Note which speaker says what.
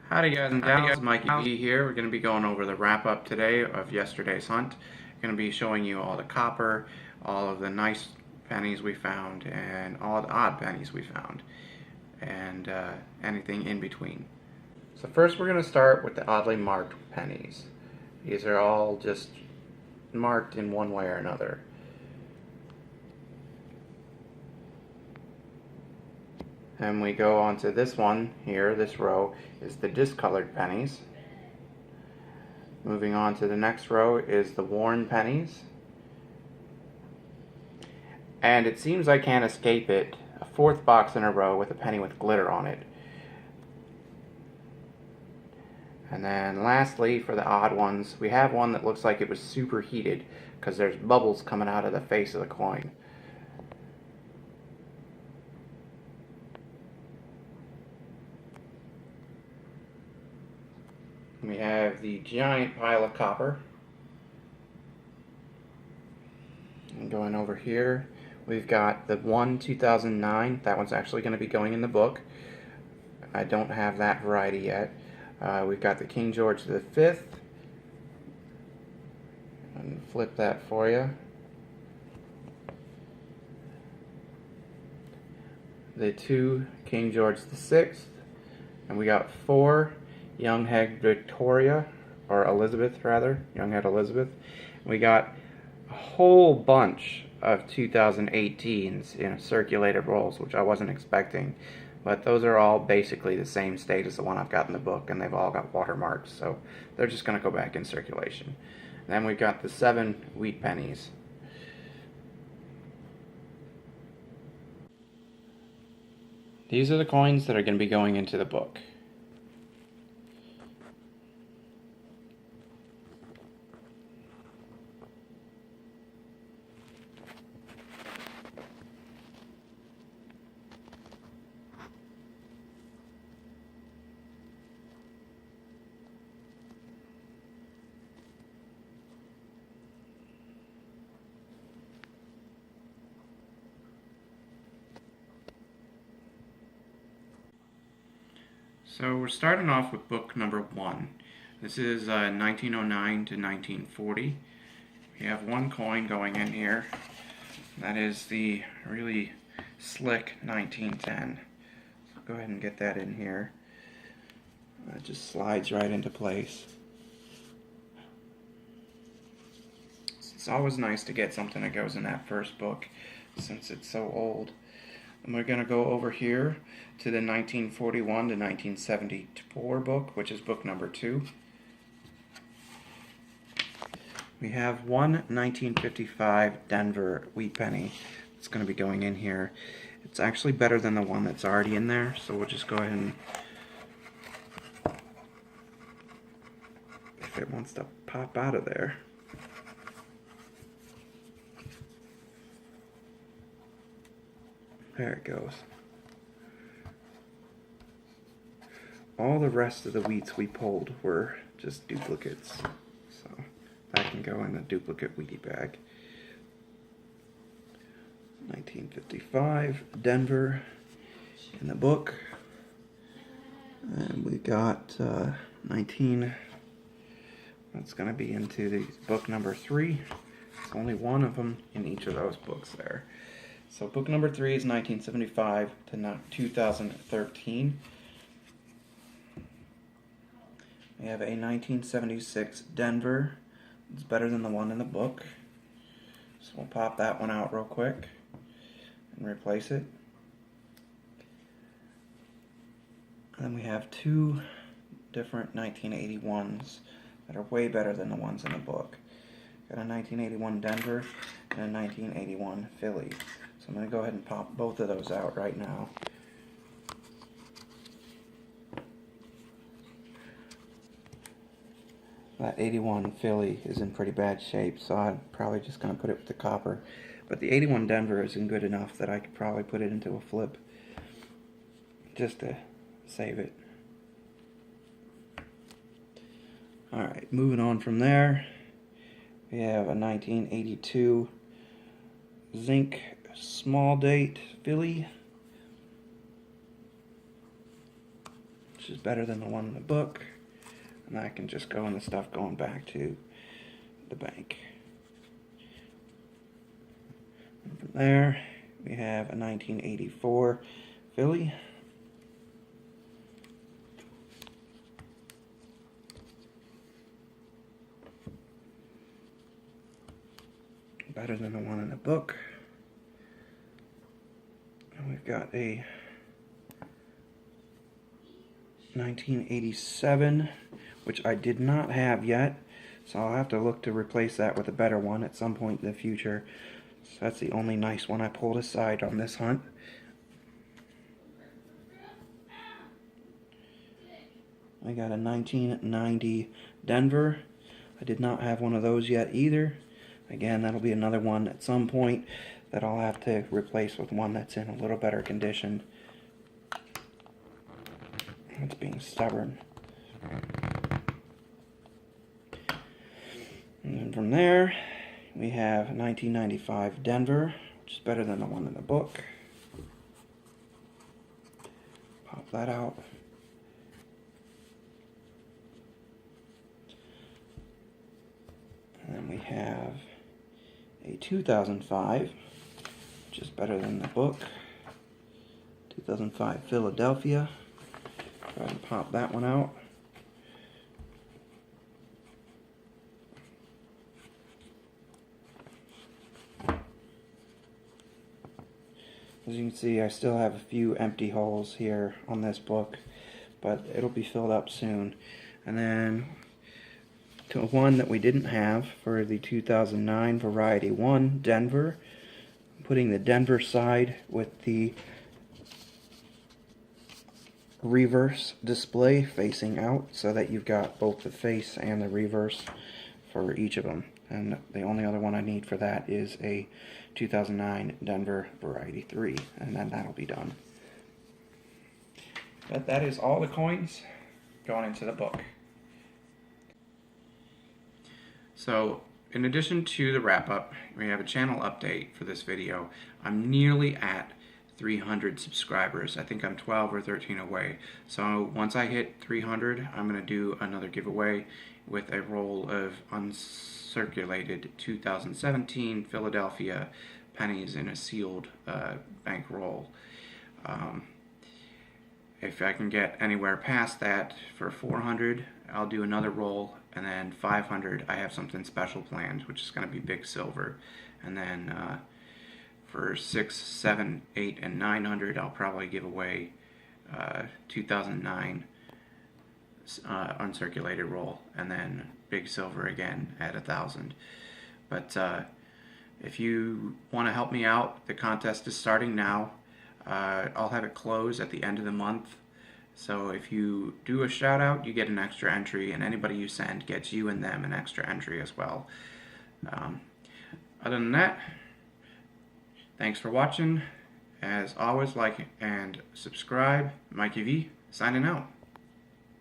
Speaker 1: Howdy guys and gals, Mikey B here. We're going to be going over the wrap up today of yesterday's hunt. Going to be showing you all the copper, all of the nice pennies we found, and all the odd pennies we found, and anything in between. So first we're going to start with the oddly marked pennies. These are all just marked in one way or another. And we go on to this one here, this row is the discolored pennies. Moving on to the next row is the worn pennies. And it seems I can't escape it, a fourth box in a row with a penny with glitter on it. And then lastly, for the odd ones, we have one that looks like it was superheated because there's bubbles coming out of the face of the coin. We have the giant pile of copper. And going over here, we've got the 2009. That one's actually going to be going in the book. I don't have that variety yet. We've got the King George V. And flip that for you. The 2 King George VI. And we got 4 Young Head Victoria, or Elizabeth rather, Young Head Elizabeth. We got a whole bunch of 2018s in circulated rolls, which I wasn't expecting, but those are all basically the same state as the one I've got in the book, and they've all got watermarks, so they're just going to go back in circulation. And then we've got the 7 wheat pennies. These are the coins that are going to be going into the book. So we're starting off with book number 1. This is 1909 to 1940. We have one coin going in here. That is the really slick 1910. So go ahead and get that in here. It just slides right into place. It's always nice to get something that goes in that first book since it's so old. And we're going to go over here to the 1941 to 1974 book, which is book number 2. We have one 1955 Denver wheat penny that's going to be going in here. It's actually better than the one that's already in there, so we'll just go ahead and, if it wants to pop out of there. There it goes. All the rest of the wheats we pulled were just duplicates. So that can go in the duplicate wheatie bag. 1955, Denver in the book. And we got 19, that's going to be into the book number 3. There's only one of them in each of those books there. So book number 3 is 1975 to 2013. We have a 1976 Denver. It's better than the one in the book. So we'll pop that one out real quick and replace it. And then we have 2 different 1981s that are way better than the ones in the book. Got a 1981 Denver and a 1981 Philly. So I'm going to go ahead and pop both of those out right now. That 81 Philly is in pretty bad shape, so I'm probably just going to put it with the copper. But the 81 Denver is in good enough that I could probably put it into a flip just to save it. Alright, moving on from there, we have a 1982 zinc small date Philly. which is better than the one in the book. And that can just go in the stuff going back to the bank. And from there, we have a 1984 Philly. Better than the one in the book. And we've got a 1987, which I did not have yet, so I'll have to look to replace that with a better one at some point in the future. So that's the only nice one I pulled aside on this hunt. I got a 1990 Denver. I did not have one of those yet either. Again, that'll be another one at some point that I'll have to replace with one that's in a little better condition. It's being stubborn. And then from there, we have 1995 Denver, which is better than the one in the book. Pop that out. And then we have a 2005, which is better than the book. 2005 Philadelphia. Go ahead and pop that one out. As you can see, I still have a few empty holes here on this book, but it'll be filled up soon. And then to one that we didn't have for the 2009 Variety 1 Denver. I'm putting the Denver side with the reverse display facing out so that you've got both the face and the reverse for each of them. And the only other one I need for that is a 2009 Denver Variety 3, and then that'll be done. But that is all the coins going into the book. So, in addition to the wrap-up, we have a channel update for this video. I'm nearly at 300 subscribers. I think I'm 12 or 13 away. So once I hit 300, I'm going to do another giveaway with a roll of uncirculated 2017 Philadelphia pennies in a sealed bank roll. If I can get anywhere past that for 400, I'll do another roll, and then 500, I have something special planned, which is going to be big silver. And then for 6, 7, 8, and 900, I'll probably give away 2009 uncirculated roll, and then big silver again at 1,000. But if you want to help me out, the contest is starting now. I'll have it close at the end of the month. So if you do a shout out, you get an extra entry, and anybody you send gets you and them an extra entry as well. Other than that, thanks for watching. As always, like and subscribe. Mikey V, signing out.